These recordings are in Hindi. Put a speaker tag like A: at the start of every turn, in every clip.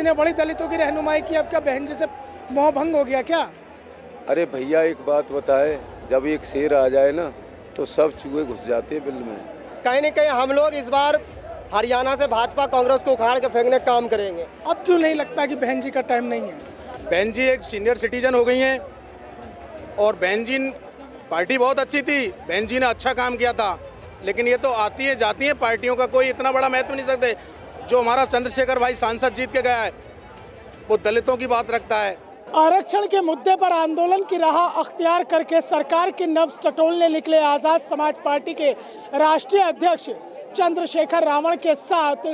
A: ने बड़ी दलितों की रहनुमाई की, अब क्या बहन जी से मोह भंग हो गया क्या?
B: अरे भैया एक बात बताए, जब एक शेर आ जाए ना तो सब चूहे घुस जाते हैं बिल में।
C: कहीं न कहीं हम लोग इस बार हरियाणा से भाजपा कांग्रेस को उखाड़ के फेंकने का काम करेंगे।
A: अब क्यों नहीं लगता कि बहन जी का टाइम नहीं है?
D: बहन जी एक सीनियर सिटीजन हो गई हैं और बहन जी पार्टी बहुत अच्छी थी, बहन जी ने अच्छा काम किया था, लेकिन ये तो आती है जाती है, पार्टियों का कोई इतना बड़ा महत्व नहीं सकते। जो हमारा चंद्रशेखर भाई सांसद जीत के गया है वो दलितों की बात रखता है।
A: आरक्षण के मुद्दे पर आंदोलन की राह अख्तियार करके सरकार की नब्ज टटोलने निकले आज़ाद समाज पार्टी के राष्ट्रीय अध्यक्ष चंद्रशेखर रावण के साथ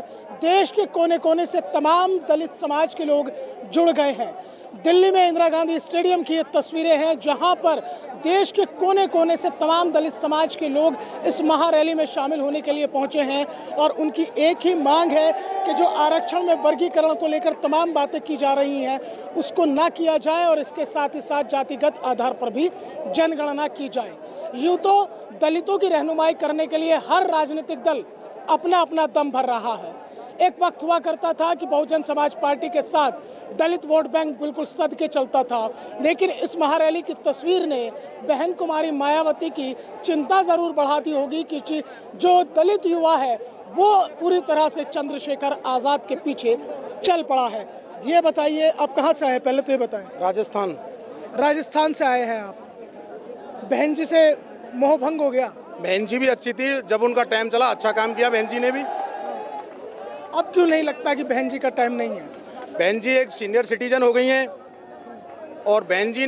A: देश के कोने कोने से तमाम दलित समाज के लोग जुड़ गए हैं। दिल्ली में इंदिरा गांधी स्टेडियम की ये तस्वीरें हैं जहां पर देश के कोने कोने से तमाम दलित समाज के लोग इस महारैली में शामिल होने के लिए पहुंचे हैं और उनकी एक ही मांग है कि जो आरक्षण में वर्गीकरण को लेकर तमाम बातें की जा रही हैं उसको ना किया जाए और इसके साथ ही साथ जातिगत आधार पर भी जनगणना की जाए। यूँ तो दलितों की रहनुमाई करने के लिए हर राजनीतिक दल अपना अपना दम भर रहा है। एक वक्त हुआ करता था कि बहुजन समाज पार्टी के साथ दलित वोट बैंक बिल्कुल सद के चलता था, लेकिन इस महारैली की तस्वीर ने बहन कुमारी मायावती की चिंता ज़रूर बढ़ा दी होगी कि जो दलित युवा है वो पूरी तरह से चंद्रशेखर आज़ाद के पीछे चल पड़ा है। ये बताइए आप कहाँ से आए, पहले तो ये बताएं।
D: राजस्थान।
A: राजस्थान से आए हैं आप। बहन जी से मोह भंग हो गया?
D: बहन जी भी अच्छी थी, जब उनका टाइम चला अच्छा काम किया बहन जी ने भी।
A: अब क्यों नहीं लगता कि बहन जी का टाइम नहीं है?
D: बहन जी एक सीनियर सिटीजन हो गई हैं और बहन जी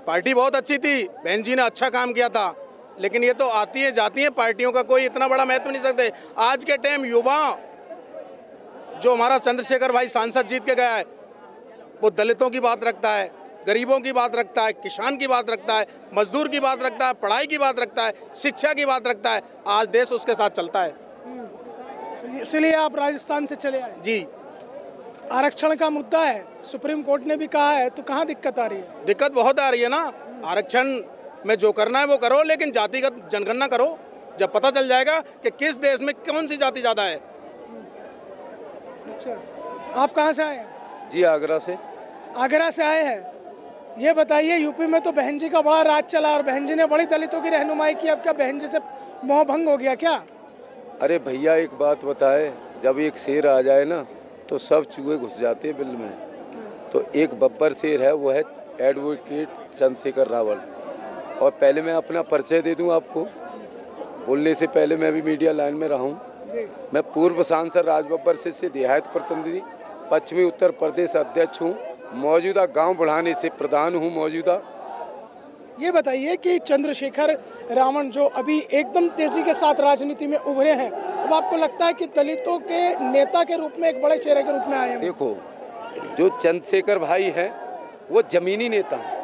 D: पार्टी बहुत अच्छी थी, बहन जी ने अच्छा काम किया था, लेकिन ये तो आती है जाती है, पार्टियों का कोई इतना बड़ा महत्व नहीं सकते। आज के टाइम युवा जो हमारा चंद्रशेखर भाई सांसद जीत के गया है वो दलितों की बात रखता है, गरीबों की बात रखता है, किसान की बात रखता है, मजदूर की बात रखता है, पढ़ाई की बात रखता है, शिक्षा की बात रखता है। आज देश उसके साथ चलता है।
A: इसलिए आप राजस्थान से चले आए?
D: जी।
A: आरक्षण का मुद्दा है, सुप्रीम कोर्ट ने भी कहा है, तो कहाँ दिक्कत आ रही है?
D: दिक्कत बहुत आ रही है ना। आरक्षण में जो करना है वो करो, लेकिन जातिगत जनगणना करो, जब पता चल जाएगा कि किस देश में कौन सी जाति ज़्यादा है।
A: अच्छा, आप कहाँ से आए हैं?
B: जी आगरा से।
A: आगरा से आए हैं। ये बताइए, यूपी में तो बहन जी का बड़ा राज चला और बहन जी ने बड़ी दलितों की रहनुमाई की, अब क्या बहन जी से मोह भंग हो गया क्या?
B: अरे भैया एक बात बताए, जब एक शेर आ जाए ना तो सब चूहे घुस जाते हैं बिल में। तो एक बब्बर शेर है, वो है एडवोकेट चंद्रशेखर रावण। और पहले मैं अपना परिचय दे दूं आपको, बोलने से पहले मैं भी मीडिया लाइन में रहा हूं। मैं पूर्व सांसद राजबब्बर से देहात प्रतिनिधि, पश्चिमी उत्तर प्रदेश अध्यक्ष हूं, मौजूदा गांव बढ़ाने से प्रधान हूं मौजूदा।
A: ये बताइए कि चंद्रशेखर रावण जो अभी एकदम तेजी के साथ राजनीति में उभरे हैं, अब आपको लगता है कि दलितों के नेता के रूप में, एक बड़े चेहरे के रूप में आए हैं?
B: देखो, जो चंद्रशेखर भाई हैं वो जमीनी नेता हैं,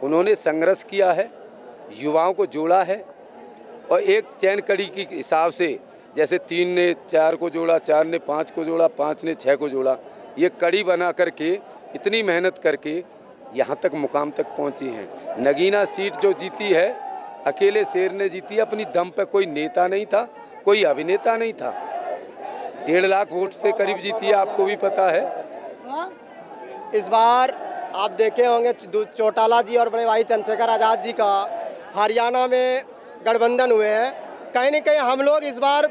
B: उन्होंने संघर्ष किया है, युवाओं को जोड़ा है और एक चैन कड़ी के हिसाब से, जैसे 3 ने 4 को जोड़ा, 4 ने 5 को जोड़ा, 5 ने 6 को जोड़ा, ये कड़ी बना करके इतनी मेहनत करके यहाँ तक मुकाम तक पहुँची हैं। नगीना सीट जो जीती है अकेले शेर ने जीती है, अपनी दम पे। कोई नेता नहीं था, कोई अभिनेता नहीं था। 1.5 लाख वोट से करीब जीती है, आपको भी पता है।
C: इस बार आप देखे होंगे चौटाला जी और बड़े भाई चंद्रशेखर आज़ाद जी का हरियाणा में गठबंधन हुए हैं। कहीं न कहीं हम लोग इस बार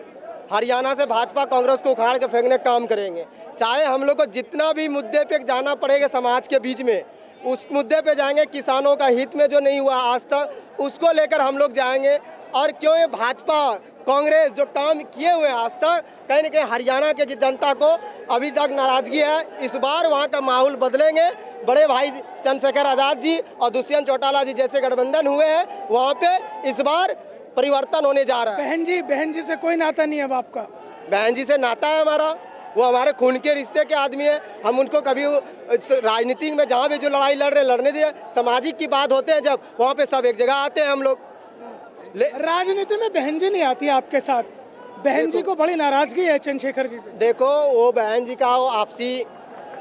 C: हरियाणा से भाजपा कांग्रेस को उखाड़ के फेंकने का काम करेंगे। चाहे हम लोग को जितना भी मुद्दे पे जाना पड़ेगा समाज के बीच में, उस मुद्दे पे जाएंगे। किसानों का हित में जो नहीं हुआ आज तक, उसको लेकर हम लोग जाएंगे। और क्यों ये भाजपा कांग्रेस जो काम किए हुए आज तक, कहीं न कहीं हरियाणा के जनता को अभी तक नाराज़गी है। इस बार वहाँ का माहौल बदलेंगे। बड़े भाई चंद्रशेखर आज़ाद जी और दुष्यंत चौटाला जी जैसे गठबंधन हुए हैं, वहाँ पे इस बार परिवर्तन होने जा रहा है।
A: बहन जी से कोई नाता नहीं है अब आपका?
C: बहन जी से नाता है हमारा, वो हमारे खून के रिश्ते के आदमी है। हम उनको कभी राजनीति में जहाँ भी जो लड़ाई लड़ रहे लड़ने दिए। सामाजिक की बात होते हैं जब, वहाँ पे सब एक जगह आते हैं हम लोग।
A: राजनीति में बहन जी नहीं आती आपके साथ? बहन जी को बड़ी नाराजगी है चंद्रशेखर जी से।
C: देखो, वो बहन जी का वो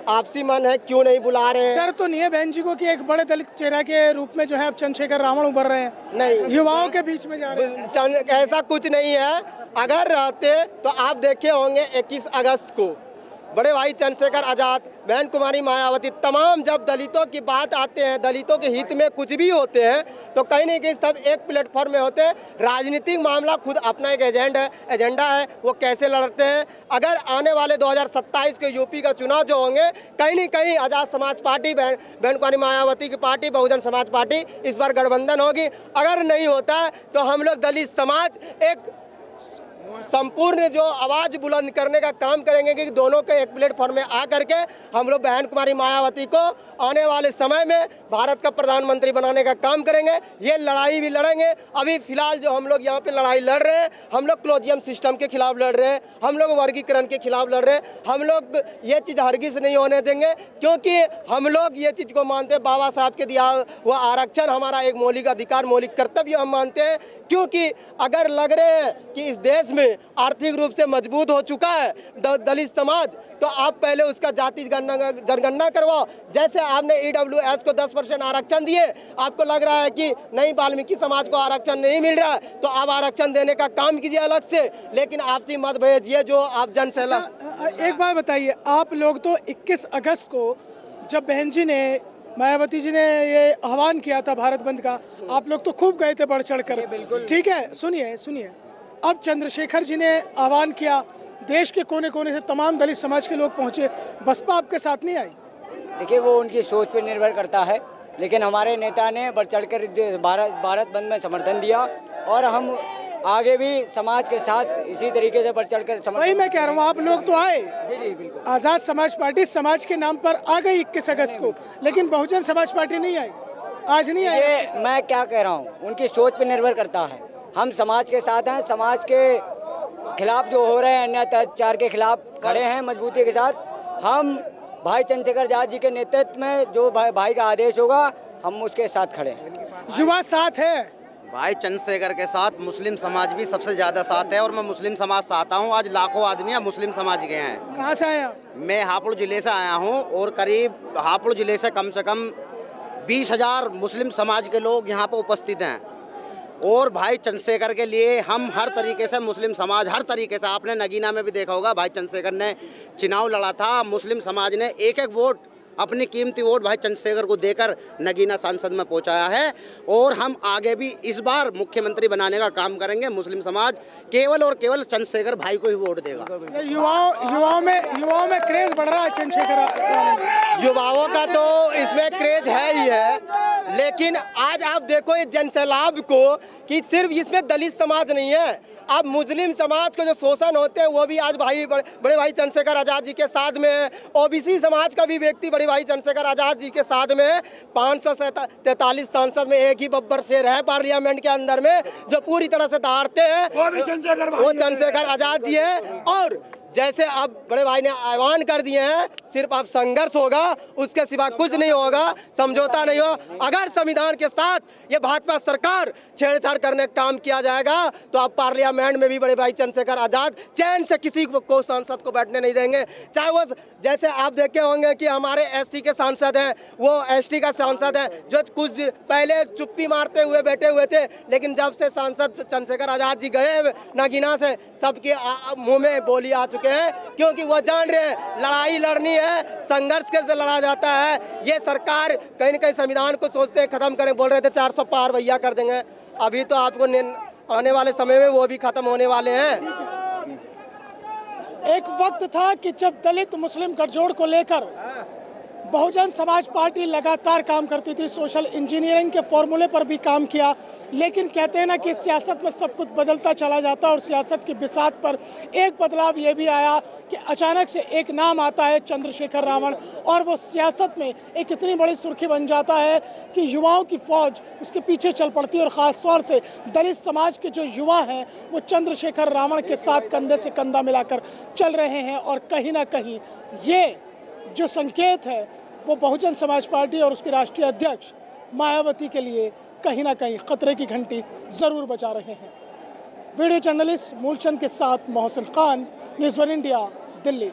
C: आपसी मन है, क्यों नहीं बुला रहे हैं?
A: डर तो नहीं है बहन जी को कि एक बड़े दलित चेहरा के रूप में जो है अब चंद्रशेखर रावण उभर रहे हैं,
C: नहीं,
A: युवाओं के बीच में जा रहे हैं?
C: ऐसा कुछ नहीं है। अगर रहते तो आप देखे होंगे 21 अगस्त को बड़े भाई चंद्रशेखर आज़ाद, बहन कुमारी मायावती, तमाम जब दलितों की बात आते हैं, दलितों के हित में कुछ भी होते हैं तो कहीं ना कहीं सब एक प्लेटफॉर्म में होते हैं। राजनीतिक मामला खुद अपना एक एजेंडा है, वो कैसे लड़ते हैं। अगर आने वाले 2027 के यूपी का चुनाव जो होंगे, कहीं ना कहीं आज़ाद समाज पार्टी, बहन कुमारी मायावती की पार्टी, बहुजन समाज पार्टी, इस बार गठबंधन होगी। अगर नहीं होता है तो हम लोग दलित समाज एक संपूर्ण जो आवाज बुलंद करने का काम करेंगे कि दोनों के एक प्लेटफॉर्म में आ करके हम लोग बहन कुमारी मायावती को आने वाले समय में भारत का प्रधानमंत्री बनाने का काम करेंगे। ये लड़ाई भी लड़ेंगे। अभी फिलहाल जो हम लोग यहाँ पे लड़ाई लड़ रहे हैं, हम लोग क्लोजियम सिस्टम के खिलाफ लड़ रहे हैं, हम लोग वर्गीकरण के खिलाफ लड़ रहे हैं। हम लोग ये चीज़ हरगिज़ नहीं होने देंगे, क्योंकि हम लोग ये चीज़ को मानते हैं, बाबा साहब के दिया हुआ आरक्षण हमारा एक मौलिक अधिकार, मौलिक कर्तव्य हम मानते हैं। क्योंकि अगर लग रहे हैं कि इस देश में आर्थिक रूप से मजबूत हो चुका है दलित समाज, तो आप पहले उसका जाति जनगणना करवाओ। जैसे आपने EWS को 10% आरक्षण दिए, आपको लग रहा है कि नहीं वाल्मीकि समाज को आरक्षण नहीं मिल रहा है, तो आप आरक्षण देने का काम कीजिए अलग से, लेकिन आपसी मतभेद ये जो आप जनसैला।
A: एक बात बताइए, आप लोग तो 21 अगस्त को जब बहन जी ने, मायावती जी ने ये आह्वान किया था भारत बंद का, आप लोग तो खूब गए थे बढ़ चढ़ कर। ठीक है, सुनिए, अब चंद्रशेखर जी ने आह्वान किया, देश के कोने कोने से तमाम दलित समाज के लोग पहुंचे, बसपा आपके साथ नहीं आई?
E: देखिए, वो उनकी सोच पर निर्भर करता है, लेकिन हमारे नेता ने बढ़ चढ़कर भारत बंद में समर्थन दिया और हम आगे भी समाज के साथ इसी तरीके से बढ़ चढ़कर समर्थन।
A: वही मैं कह रहा हूँ, आप लोग तो आए,
E: जी बिल्कुल।
A: आज़ाद समाज पार्टी समाज के नाम पर आ गई 21 अगस्त को, लेकिन बहुजन समाज पार्टी नहीं आई, आज नहीं आई।
E: ये मैं क्या कह रहा हूँ, उनकी सोच पर निर्भर करता है। हम समाज के साथ हैं, समाज के खिलाफ जो हो रहे हैं अन्याय अत्याचार के खिलाफ खड़े हैं मजबूती के साथ। हम भाई चंद्रशेखर आज़ाद जी के नेतृत्व में जो भाई का आदेश होगा, हम उसके साथ खड़े हैं।
A: युवा साथ है
F: भाई चंद्रशेखर के साथ, मुस्लिम समाज भी सबसे ज़्यादा साथ है और मैं मुस्लिम समाज से आता हूँ। आज लाखों आदमी मुस्लिम समाज के हैं।
A: कहाँ से आए आप?
F: मैं हापुड़ ज़िले से आया हूँ और करीब हापुड़ ज़िले से कम 20,000 मुस्लिम समाज के लोग यहाँ पर उपस्थित हैं। और भाई चंद्रशेखर के लिए हम हर तरीके से, मुस्लिम समाज हर तरीके से, आपने नगीना में भी देखा होगा, भाई चंद्रशेखर ने चुनाव लड़ा था, मुस्लिम समाज ने एक वोट, अपनी कीमती वोट भाई चंद्रशेखर को देकर नगीना सांसद में पहुंचाया है। और हम आगे भी इस बार मुख्यमंत्री बनाने का काम करेंगे। मुस्लिम समाज केवल और केवल चंद्रशेखर भाई को ही वोट देगा।
A: युवाओं में क्रेज बढ़ रहा है चंद्रशेखर।
C: युवाओं का तो इसमें क्रेज है ही है, लेकिन आज आप देखो ये जनसैलाब को, कि सिर्फ इसमें दलित समाज नहीं है, अब मुस्लिम समाज को जो शोषण होते हैं वो भी आज बड़े भाई चंद्रशेखर आज़ाद जी के साथ में है। OBC समाज का भी व्यक्ति बड़े भाई चंद्रशेखर आज़ाद जी के साथ में है। 543 सांसद में एक ही बब्बर शेर है पार्लियामेंट के अंदर में, जो पूरी तरह से दहाड़ते हैं, वो चंद्रशेखर आज़ाद जी है। और जैसे अब बड़े भाई ने आह्वान कर दिए हैं, सिर्फ अब संघर्ष होगा, उसके सिवा कुछ नहीं होगा, समझौता नहीं हो। अगर संविधान के साथ ये भाजपा सरकार छेड़छाड़ करने का काम किया जाएगा तो अब पार्लियामेंट में भी बड़े भाई चंद्रशेखर आज़ाद चैन से किसी को सांसद को बैठने नहीं देंगे। चाहे वो, जैसे आप देखे होंगे कि हमारे SC के सांसद हैं, वो ST का सांसद हैं, जो कुछ पहले चुप्पी मारते हुए बैठे हुए थे, लेकिन जब से सांसद चंद्रशेखर आज़ाद जी गए नगीना से, सबके मुँह में बोली आ चुके हैं, क्योंकि वो जान रहे हैं लड़ाई लड़नी है, संघर्ष कैसे लड़ा जाता है। ये सरकार कहीं न कहीं संविधान को सोचते हैं खत्म करें, बोल रहे थे 400 पार भैया कर देंगे, अभी तो आपको आने वाले समय में वो भी खत्म होने वाले हैं।
A: एक वक्त था कि जब दलित मुस्लिम गठजोड़ को लेकर बहुजन समाज पार्टी लगातार काम करती थी, सोशल इंजीनियरिंग के फॉर्मूले पर भी काम किया, लेकिन कहते हैं ना कि सियासत में सब कुछ बदलता चला जाता है। और सियासत की बिसात पर एक बदलाव ये भी आया कि अचानक से एक नाम आता है चंद्रशेखर रावण, और वो सियासत में एक इतनी बड़ी सुर्खी बन जाता है कि युवाओं की फौज उसके पीछे चल पड़ती है। और ख़ास तौर से दलित समाज के जो युवा हैं वो चंद्रशेखर रावण के साथ कंधे से कंधा मिलाकर चल रहे हैं। और कहीं ना कहीं ये जो संकेत है वो बहुजन समाज पार्टी और उसके राष्ट्रीय अध्यक्ष मायावती के लिए कहीं ना कहीं खतरे की घंटी ज़रूर बजा रहे हैं। वीडियो जर्नलिस्ट मूलचंद के साथ मोहसिन खान, न्यूज़ 1 इंडिया, दिल्ली।